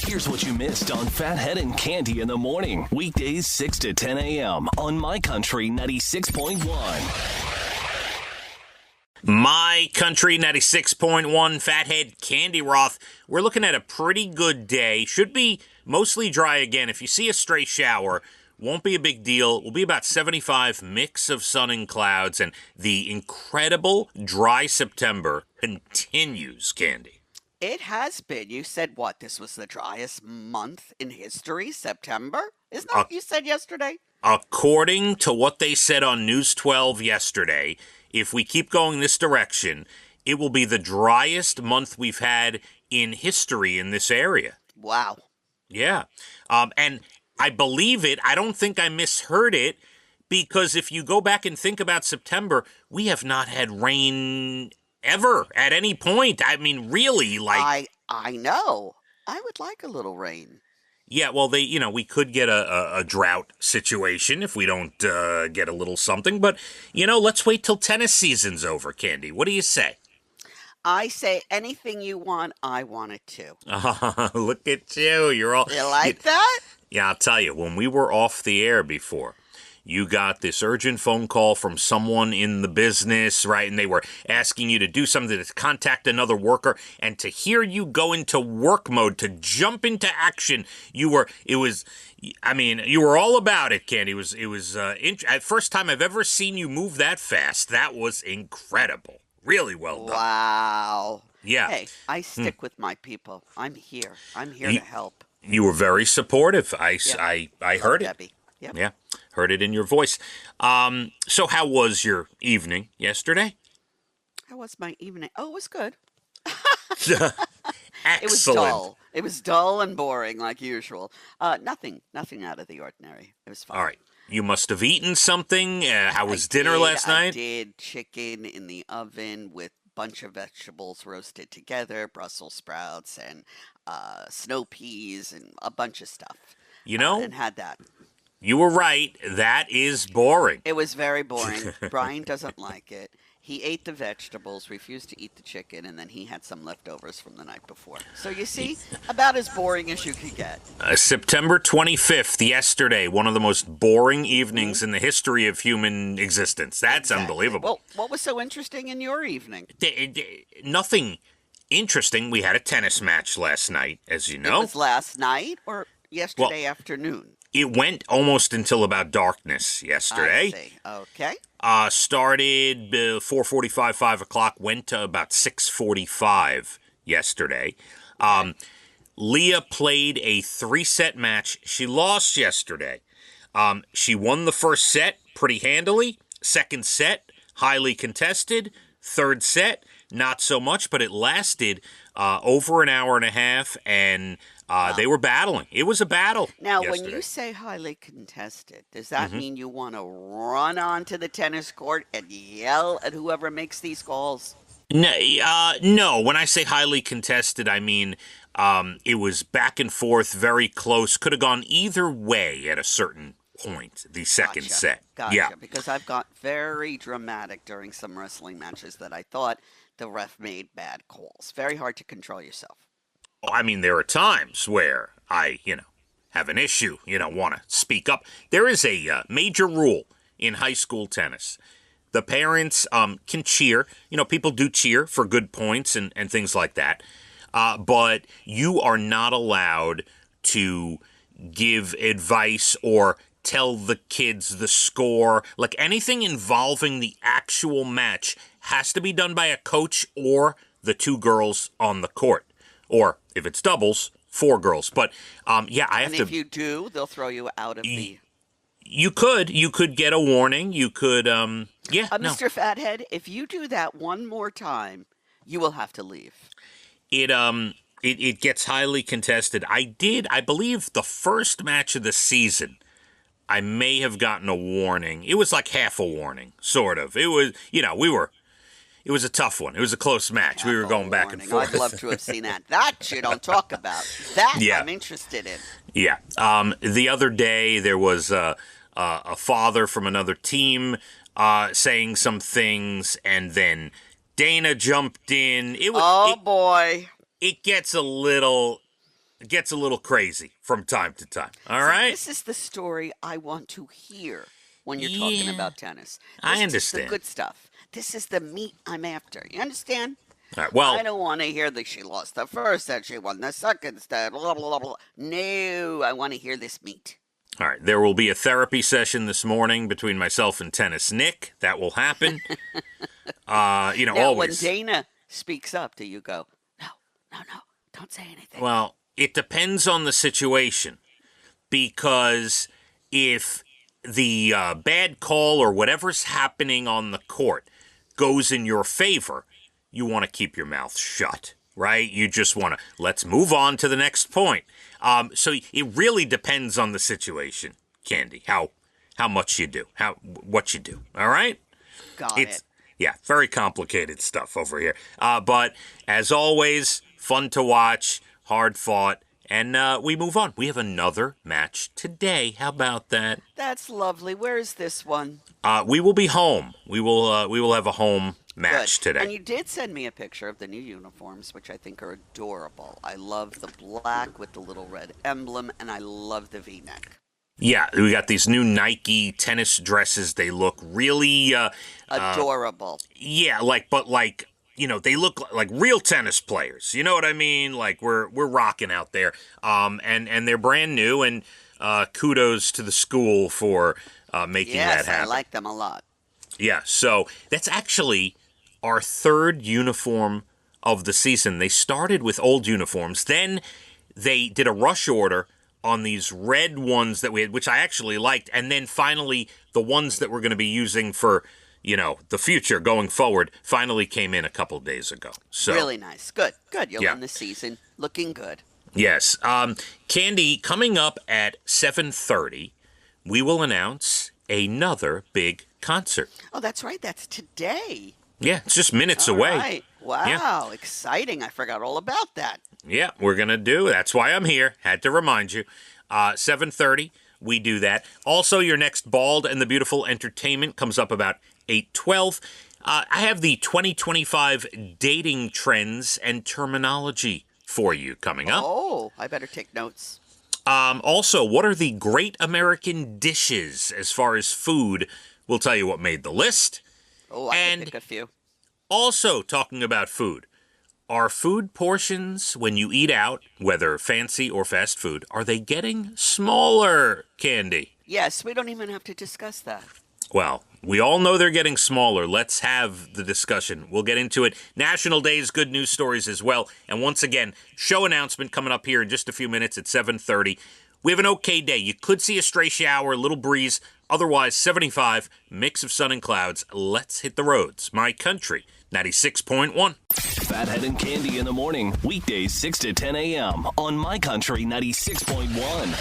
Here's what you missed on Phathead and Cande in the morning. Weekdays 6 to 10 a.m. on My Country 96.1. My Country 96.1, Phathead, Cande Roth. We're looking at a pretty good day. Should be mostly dry again. If you see a stray shower, won't be a big deal. It will be about 75, mix of sun and clouds, and the incredible dry September continues, Cande. It has been. You said what? This was the driest month in history, September? Isn't that what you said yesterday? According to what they said on News 12 yesterday, if we keep going this direction, it will be the driest month we've had in history in this area. Wow. Yeah. And I believe it. I don't think I misheard it, because if you go back and think about September, we have not had rain ever at any point. I mean, really, like... I know. I would like a little rain. Yeah, well, we could get a drought situation if we don't get a little something. But, let's wait till tennis season's over, Cande. What do you say? I say anything you want, I want it too. Look at you. You're all... You like that? Yeah, I'll tell you, when we were off the air before, you got this urgent phone call from someone in the business, right? And they were asking you to do something, to contact another worker, and to hear you go into work mode, to jump into action. You were all about it, Cande. It was first time I've ever seen you move that fast. That was incredible. Really well done. Wow. Yeah. Hey, I stick with my people. I'm here. I'm here to help. You were very supportive. I heard it. Debbie. Yep. Yeah, heard it in your voice. So how was your evening yesterday? How was my evening? Oh, it was good. Excellent. It was dull. It was dull and boring like usual. Nothing out of the ordinary. It was fun. All right. You must have eaten something. How was dinner last night? I did chicken in the oven with a bunch of vegetables roasted together, Brussels sprouts and snow peas and a bunch of stuff. And had that. You were right. That is boring. It was very boring. Brian doesn't like it. He ate the vegetables, refused to eat the chicken, and then he had some leftovers from the night before. So you see, about as boring as you could get. September 25th, yesterday, one of the most boring evenings in the history of human existence. That's unbelievable. Well, what was so interesting in your evening? Nothing interesting. We had a tennis match last night, as you know. It was last night or yesterday afternoon? It went almost until about darkness yesterday. I see. Okay. Started 4:45, 5 o'clock, went to about 6:45 yesterday. Leah played a 3-set match. She lost yesterday. She won the first set pretty handily. Second set, highly contested. Third set, not so much, but it lasted over an hour and a half, and they were battling. It was a battle. Now, yesterday. when you say highly contested, does that mean you want to run onto the tennis court and yell at whoever makes these calls? No. When I say highly contested, I mean it was back and forth, very close. Could have gone either way at a certain point, the second set. Gotcha. Yeah. Because I've got very dramatic during some wrestling matches that I thought the ref made bad calls. Very hard to control yourself. I mean, there are times where I, have an issue, want to speak up. There is a major rule in high school tennis. The parents can cheer. People do cheer for good points and things like that. But you are not allowed to give advice or tell the kids the score. Like anything involving the actual match has to be done by a coach or the two girls on the court. Or if it's doubles, 4 girls. But I have to. And if you do, they'll throw you out of the. You could get a warning. You could, Mr. Fathead, if you do that one more time, you will have to leave. It gets highly contested. I believe the first match of the season, I may have gotten a warning. It was like half a warning, sort of. It was, It was a tough one. It was a close match. We were going back and forth. I'd love to have seen that. That you don't talk about. That I'm interested in. Yeah. The other day, there was a father from another team saying some things, and then Dana jumped in. Boy. It gets a little gets a little crazy from time to time. All right? This is the story I want to hear when you're talking about tennis. I This is understand. the good stuff. This is the meat I'm after. You understand? All right, well, I don't want to hear that she lost the first set, she won the second set, blah, blah, blah, blah. No, I want to hear this meat. all right, there will be a therapy session this morning between myself and Tennis Nick. That will happen. Now, always. when Dana speaks up, do you go, no, don't say anything? Well, it depends on the situation, because if the bad call or whatever's happening on the court goes in your favor, you want to keep your mouth shut, right? You just want to, let's move on to the next point. So it really depends on the situation, Candy, how much you do, what you do, all right? Got it. Yeah, very complicated stuff over here. But as always, fun to watch, hard fought, and we move on. We have another match today. How about that? That's lovely. Where is this one? We will be home. We will have a home match Good. today. And you did send me a picture of the new uniforms, which I think are adorable. I love the black with the little red emblem, and I love the V-neck. Yeah, we got these new Nike tennis dresses. They look really Adorable. yeah, they look like real tennis players. You know what I mean? Like we're rocking out there. And they're brand new, and kudos to the school for making that happen. Yes, I like them a lot. Yeah, so that's actually our third uniform of the season. They started with old uniforms. Then they did a rush order on these red ones that we had, which I actually liked. And then finally, the ones that we're going to be using for, the future going forward finally came in a couple days ago. So Really nice. Good. You'll Yeah. end the season looking good. yes. Candy, coming up at 7:30, we will announce another big concert. Oh, that's right. That's today. Yeah, it's just minutes All away. right. Wow. Exciting. I forgot all about that. Yeah, we're going to do. That's why I'm here. Had to remind you. 7:30, we do that. Also, your next Bald and the Beautiful entertainment comes up about 8:12. I have the 2025 dating trends and terminology for you coming up. Oh, I better take notes. Also, what are the great American dishes as far as food? We'll tell you what made the list. Oh, I And- can pick a few. Also, talking about food, are food portions when you eat out, whether fancy or fast food, are they getting smaller, Candy? Yes, we don't even have to discuss that. Well, we all know they're getting smaller. Let's have the discussion. We'll get into it. National Days, good news stories as well. And once again, show announcement coming up here in just a few minutes at 7:30. We have an okay day. You could see a stray shower, a little breeze. Otherwise, 75, mix of sun and clouds. Let's hit the roads. My country, 96.1. Phathead and Cande in the morning, weekdays 6 to 10 a.m. on My Country 96.1.